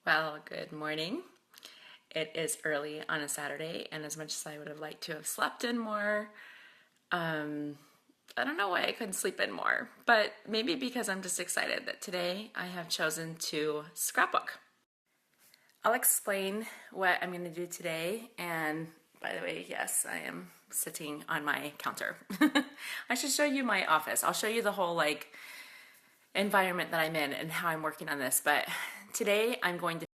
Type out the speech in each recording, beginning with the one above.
Well, good morning. It is early on a Saturday, and as much as I would have liked to have slept in more, I don't know why I couldn't sleep in more, but maybe because I'm just excited that today I have chosen to scrapbook. I'll explain what I'm going to do today, and by the way, yes, I am sitting on my counter. I should show you my office. I'll show you the whole environment that I'm in and how I'm working on this, but today I'm going to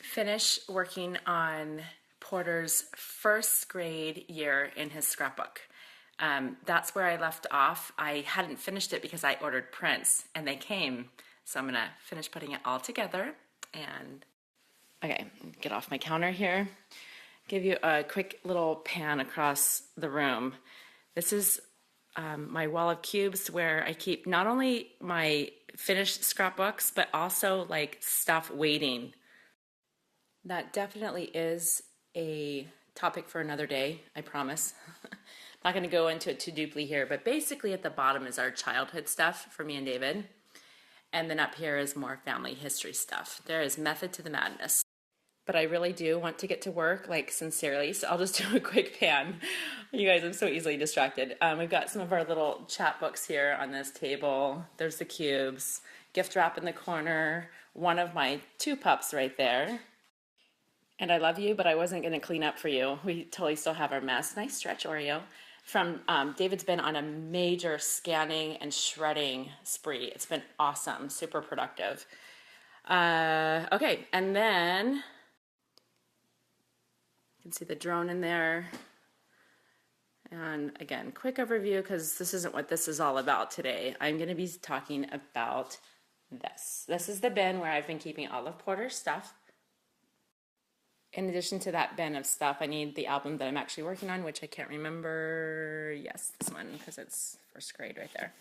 finish working on Porter's first grade year in his scrapbook. That's where I left off. I hadn't finished it because I ordered prints and they came. So I'm gonna finish putting it all together and, okay, get off my counter here. Give you a quick little pan across the room. This is my wall of cubes where I keep not only my finished scrapbooks, but also stuff waiting. That definitely is a topic for another day, I promise. Not going to go into it too deeply here, but basically at the bottom is our childhood stuff for me and David. And then up here is more family history stuff. There is method to the madness. But I really do want to get to work, sincerely, so I'll just do a quick pan. You guys, I'm so easily distracted. We've got some of our little chapbooks here on this table. There's the cubes, gift wrap in the corner, one of my 2 pups right there. And I love you, but I wasn't going to clean up for you. We totally still have our mess. Nice stretch, Oreo. David's been on a major scanning and shredding spree. It's been awesome, super productive. Okay, and then you can see the drone in there. And again, quick overview, because this isn't what this is all about today. I'm going to be talking about this. This is the bin where I've been keeping all of Porter's stuff. In addition to that bin of stuff, I need the album that I'm actually working on, which I can't remember. Yes, this one, because it's first grade right there.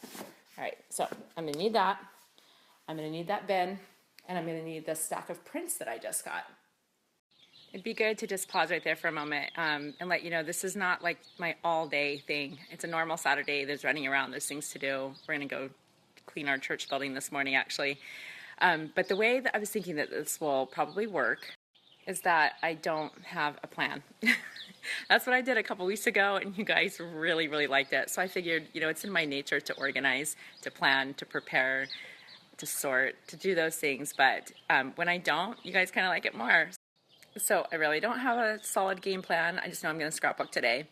All right, so I'm going to need that. I'm going to need that bin, and I'm going to need the stack of prints that I just got. It'd be good to just pause right there for a moment and let you know this is not like my all-day thing. It's a normal Saturday. There's running around. There's things to do. We're going to go clean our church building this morning, actually. But the way that I was thinking that this will probably work is that I don't have a plan. That's what I did a couple weeks ago, and you guys really, really liked it. So I figured, it's in my nature to organize, to plan, to prepare, to sort, to do those things. But when I don't, you guys kind of like it more. So I really don't have a solid game plan. I just know I'm going to scrapbook today.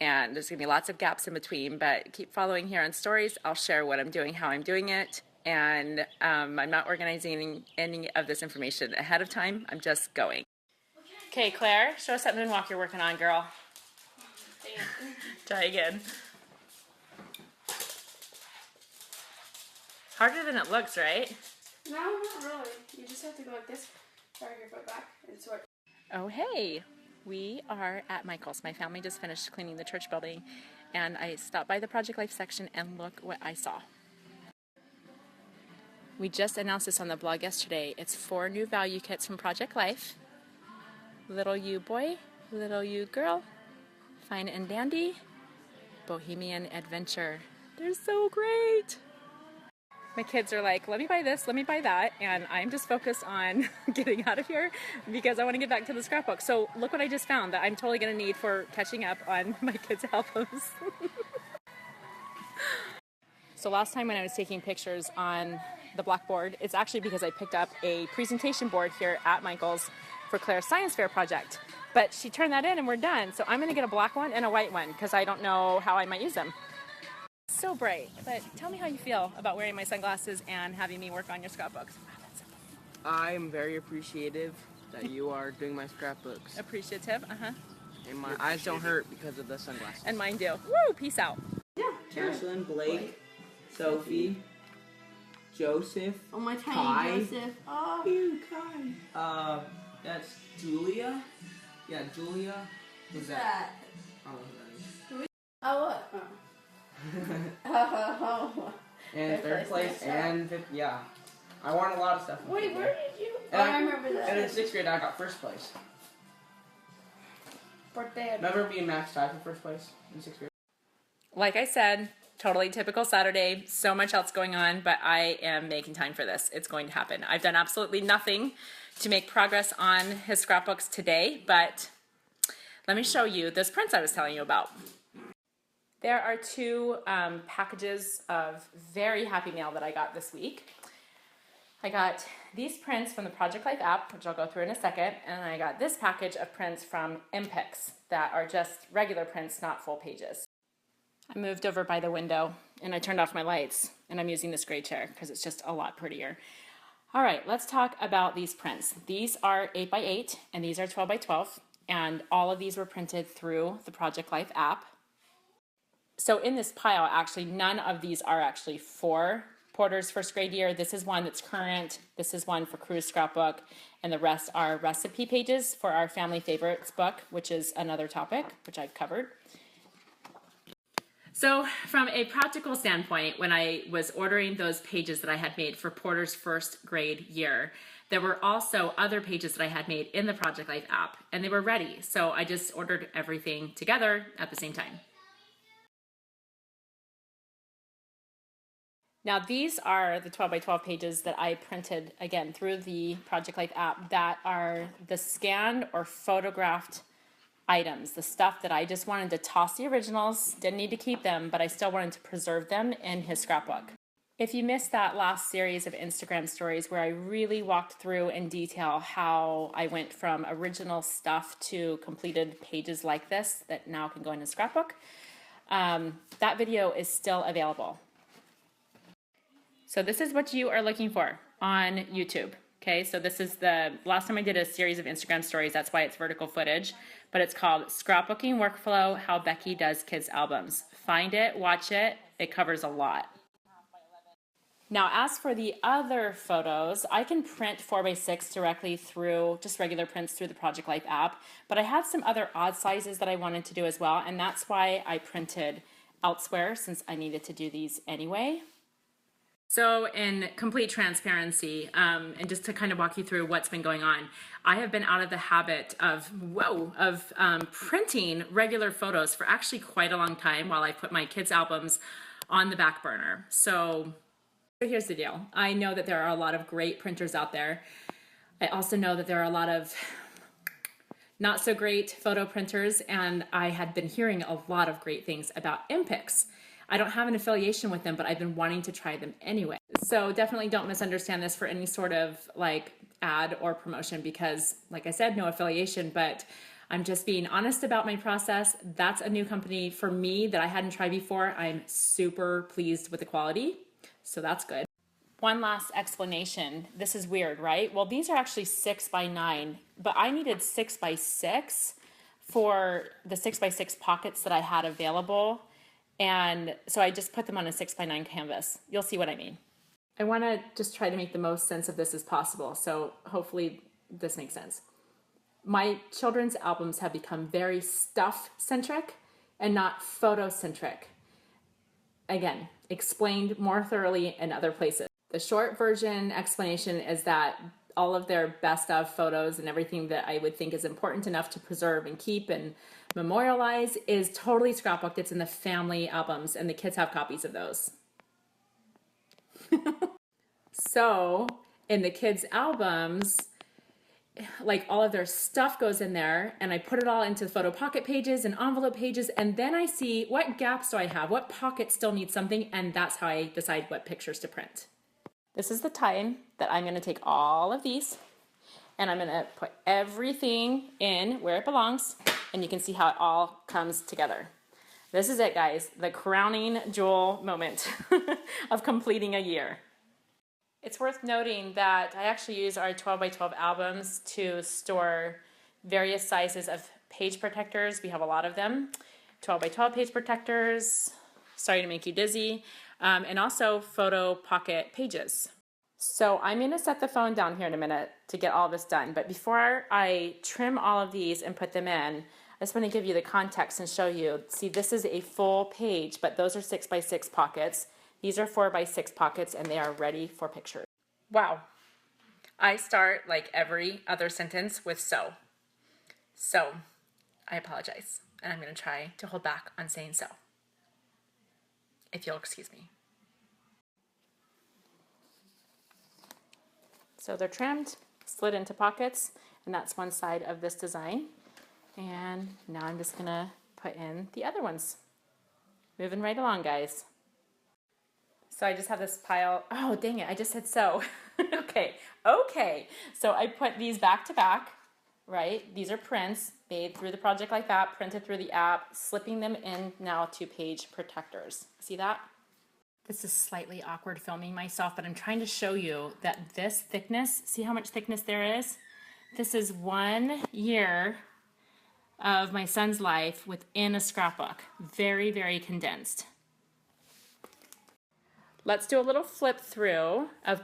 And there's going to be lots of gaps in between, but keep following here on stories. I'll share what I'm doing, how I'm doing it. And I'm not organizing any of this information ahead of time. I'm just going. Okay, Claire, show us that moonwalk you're working on, girl. Try again. Harder than it looks, right? No, not really. You just have to go like this, drag your foot back, and sort. Oh, hey. We are at Michael's. My family just finished cleaning the church building, and I stopped by the Project Life section, and look what I saw. We just announced this on the blog yesterday. It's 4 new value kits from Project Life. Little you boy, little you girl, fine and dandy, bohemian adventure. They're so great. My kids are like, let me buy this, let me buy that, and I'm just focused on getting out of here because I want to get back to the scrapbook. So look what I just found that I'm totally going to need for catching up on my kids' albums. So last time when I was taking pictures on the blackboard, it's actually because I picked up a presentation board here at Michael's for Claire's science fair project. But she turned that in and we're done. So I'm going to get a black one and a white one because I don't know how I might use them. So bright. But tell me how you feel about wearing my sunglasses and having me work on your scrapbooks. I'm very appreciative that you are doing my scrapbooks. Appreciative, And my eyes don't hurt because of the sunglasses. And mine do. Woo, peace out. Yeah, sure. Ashlyn, Blake, Sophie, Joseph, Oh, my tiny Kai. Joseph. Oh. Ew, Kai. That's Julia. Yeah, Julia. Who's that? I don't know who that is. Oh, what? Oh. And third place and fifth, yeah. I won a lot of stuff. Wait, where did you? And I remember that. And in 6th grade, I got 1st place. Birthday. Remember being Max tied for 1st place in 6th grade? Like I said, Totally typical Saturday, so much else going on, but I am making time for this. It's going to happen. I've done absolutely nothing to make progress on his scrapbooks today, but let me show you those prints I was telling you about. There are two packages of very happy mail that I got this week. I got these prints from the Project Life app, which I'll go through in a second, and I got this package of prints from MPix that are just regular prints, not full pages. I moved over by the window and I turned off my lights, and I'm using this gray chair because it's just a lot prettier. All right, let's talk about these prints. These are 8x8 and these are 12x12, and all of these were printed through the Project Life app. So in this pile, actually, none of these are actually for Porter's first grade year. This is one that's current, this is one for Crew's scrapbook, and the rest are recipe pages for our family favorites book, which is another topic, which I've covered. So from a practical standpoint, when I was ordering those pages that I had made for Porter's first grade year, there were also other pages that I had made in the Project Life app, and they were ready. So I just ordered everything together at the same time. Now these are the 12x12 pages that I printed, again, through the Project Life app that are the scanned or photographed items, the stuff that I just wanted to toss the originals, didn't need to keep them, but I still wanted to preserve them in his scrapbook. If you missed that last series of Instagram stories where I really walked through in detail how I went from original stuff to completed pages like this that now can go in his scrapbook, that video is still available. So this is what you are looking for on YouTube. Okay, so this is the last time I did a series of Instagram stories, that's why it's vertical footage, but it's called Scrapbooking Workflow, How Becky Does Kids Albums. Find it, watch it, it covers a lot. Now, as for the other photos, I can print 4x6 directly through, just regular prints through the Project Life app, but I had some other odd sizes that I wanted to do as well, and that's why I printed elsewhere, since I needed to do these anyway. So in complete transparency, and just to kind of walk you through what's been going on, I have been out of the habit of printing regular photos for actually quite a long time while I put my kids' albums on the back burner. So here's the deal. I know that there are a lot of great printers out there. I also know that there are a lot of not so great photo printers, and I had been hearing a lot of great things about MPix. I don't have an affiliation with them, but I've been wanting to try them anyway. So definitely don't misunderstand this for any sort of like ad or promotion, because like I said, no affiliation, but I'm just being honest about my process. That's a new company for me that I hadn't tried before. I'm super pleased with the quality, so that's good. One last explanation. This is weird, right? Well, these are actually 6x9, but I needed 6x6 for the 6x6 pockets that I had available. And so I just put them on a 6x9 canvas. You'll see what I mean. I want to just try to make the most sense of this as possible, so hopefully this makes sense. My children's albums have become very stuff-centric and not photo-centric. Again, explained more thoroughly in other places. The short version explanation is that all of their best of photos and everything that I would think is important enough to preserve and keep and memorialize is totally scrapbooked. It's in the family albums, and the kids have copies of those. So in the kids' albums, like all of their stuff goes in there, and I put it all into photo pocket pages and envelope pages, and then I see what gaps do I have, what pockets still need something, and that's how I decide what pictures to print. This is the time that I'm going to take all of these and I'm going to put everything in where it belongs, and you can see how it all comes together. This is it, guys, the crowning jewel moment of completing a year. It's worth noting that I actually use our 12x12 albums to store various sizes of page protectors. We have a lot of them. 12x12 page protectors, sorry to make you dizzy, and also photo pocket pages. So I'm going to set the phone down here in a minute to get all this done. But before I trim all of these and put them in, I just want to give you the context and show you. See, this is a full page, but those are 6x6 pockets. These are 4x6 pockets, and they are ready for pictures. Wow. I start like every other sentence with so. So, I apologize, and I'm going to try to hold back on saying so. if you'll excuse me. So they're trimmed, slid into pockets, and that's one side of this design. And now I'm just gonna put in the other ones. Moving right along, guys. So I just have this pile. Oh, dang it, I just said so. Okay. So I put these back to back, right? These are prints made through the Project Life app, printed through the app, slipping them in now to page protectors. See that? This is slightly awkward filming myself, but I'm trying to show you that this thickness, see how much thickness there is? This is 1 year of my son's life within a scrapbook. Very, very condensed. Let's do a little flip through of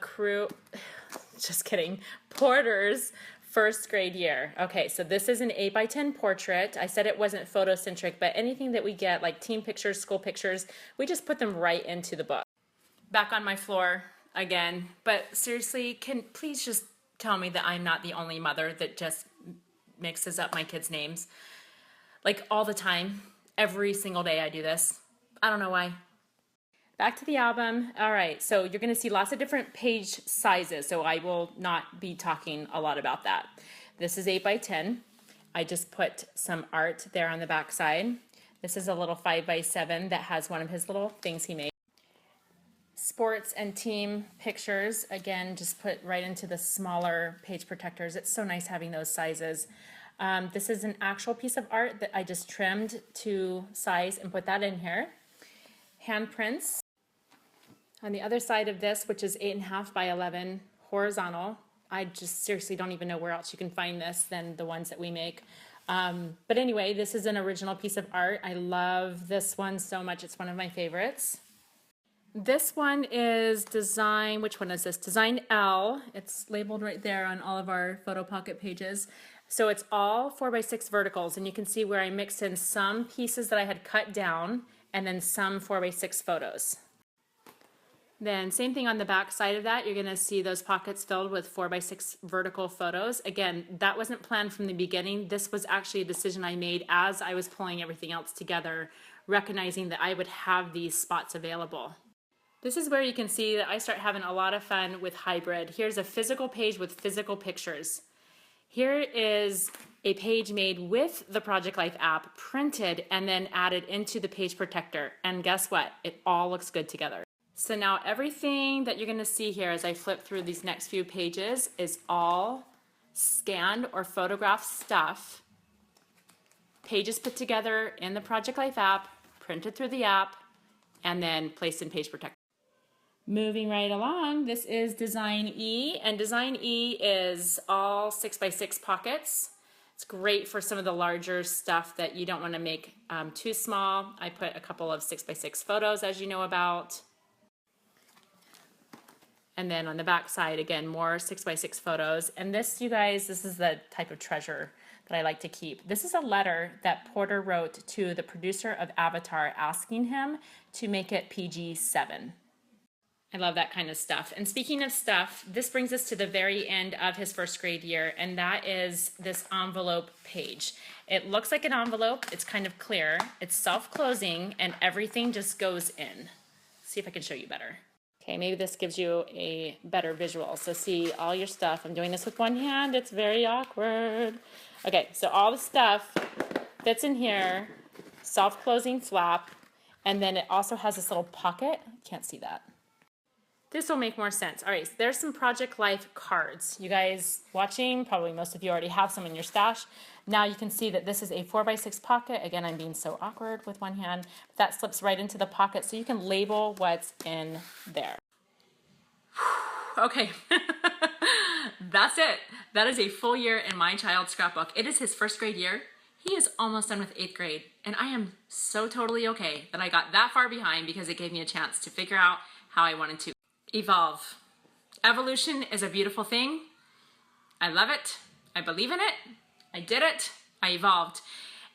just kidding, Porter's first grade year. Okay, so this is an 8x10 portrait. I said it wasn't photocentric, but anything that we get, like team pictures, school pictures, we just put them right into the book. Back on my floor again, but seriously, can please just tell me that I'm not the only mother that just mixes up my kids' names. Like all the time, every single day I do this. I don't know why. Back to the album. All right, so you're gonna see lots of different page sizes, so I will not be talking a lot about that. This is 8x10. I just put some art there on the back side. This is a little 5x7 that has one of his little things he made. Sports and team pictures, again, just put right into the smaller page protectors. It's so nice having those sizes. This is an actual piece of art that I just trimmed to size and put that in here. Handprints. On the other side of this, which is 8.5 by 11 horizontal, I just seriously don't even know where else you can find this than the ones that we make. But anyway, this is an original piece of art. I love this one so much. It's one of my favorites. This one is design, which one is this? Design L. It's labeled right there on all of our photo pocket pages. So it's all 4x6 verticals, and you can see where I mixed in some pieces that I had cut down and then some 4x6 photos. Then same thing on the back side of that, you're gonna see those pockets filled with 4x6 vertical photos. Again, that wasn't planned from the beginning. This was actually a decision I made as I was pulling everything else together, recognizing that I would have these spots available. This is where you can see that I start having a lot of fun with hybrid. Here's a physical page with physical pictures. Here is a page made with the Project Life app, printed and then added into the page protector. And guess what? It all looks good together. So now everything that you're gonna see here as I flip through these next few pages is all scanned or photographed stuff. Pages put together in the Project Life app, printed through the app, and then placed in page protector. Moving right along, this is Design E, and Design E is all 6x6 pockets. It's great for some of the larger stuff that you don't wanna make too small. I put a couple of 6x6 photos, as you know about. And then on the back side, again, more 6x6 photos. And this, you guys, this is the type of treasure that I like to keep. This is a letter that Porter wrote to the producer of Avatar asking him to make it PG-7. I love that kind of stuff. And speaking of stuff, this brings us to the very end of his first grade year, and that is this envelope page. It looks like an envelope, it's kind of clear, it's self-closing, and everything just goes in. See if I can show you better. Okay, maybe this gives you a better visual. So see all your stuff. I'm doing this with one hand. It's very awkward. Okay, so all the stuff fits in here, self-closing flap, and then it also has this little pocket. Can't see that. This will make more sense. All right, so there's some Project Life cards. You guys watching, probably most of you already have some in your stash. Now you can see that this is a 4x6 pocket. Again, I'm being so awkward with one hand. But that slips right into the pocket so you can label what's in there. Okay, that's it. That is a full year in my child's scrapbook. It is his first grade year. He is almost done with 8th grade. And I am so totally okay that I got that far behind because it gave me a chance to figure out how I wanted to evolve. Evolution is a beautiful thing. I love it. I believe in it. I did it. I evolved.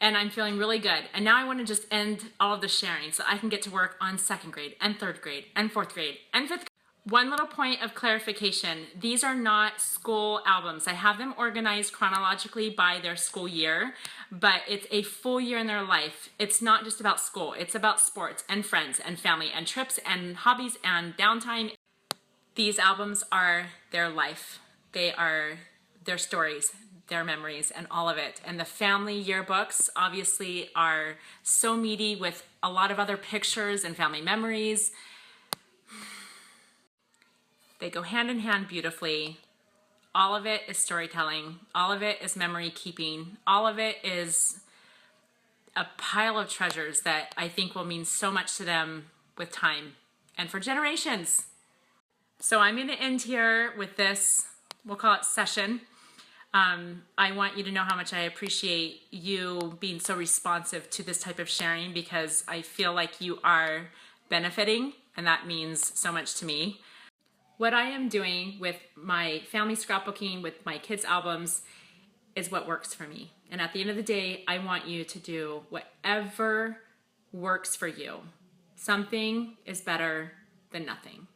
And I'm feeling really good. And now I want to just end all of the sharing so I can get to work on 2nd grade and 3rd grade and 4th grade and 5th grade. One little point of clarification. These are not school albums. I have them organized chronologically by their school year, but it's a full year in their life. It's not just about school. It's about sports and friends and family and trips and hobbies and downtime. These albums are their life. They are their stories, their memories, and all of it. And the family yearbooks obviously are so meaty with a lot of other pictures and family memories. They go hand in hand beautifully. All of it is storytelling. All of it is memory keeping. All of it is a pile of treasures that I think will mean so much to them with time and for generations. So I'm going to end here with this, we'll call it session. I want you to know how much I appreciate you being so responsive to this type of sharing, because I feel like you are benefiting, and that means so much to me. What I am doing with my family scrapbooking, with my kids' albums, is what works for me. And at the end of the day, I want you to do whatever works for you. Something is better than nothing.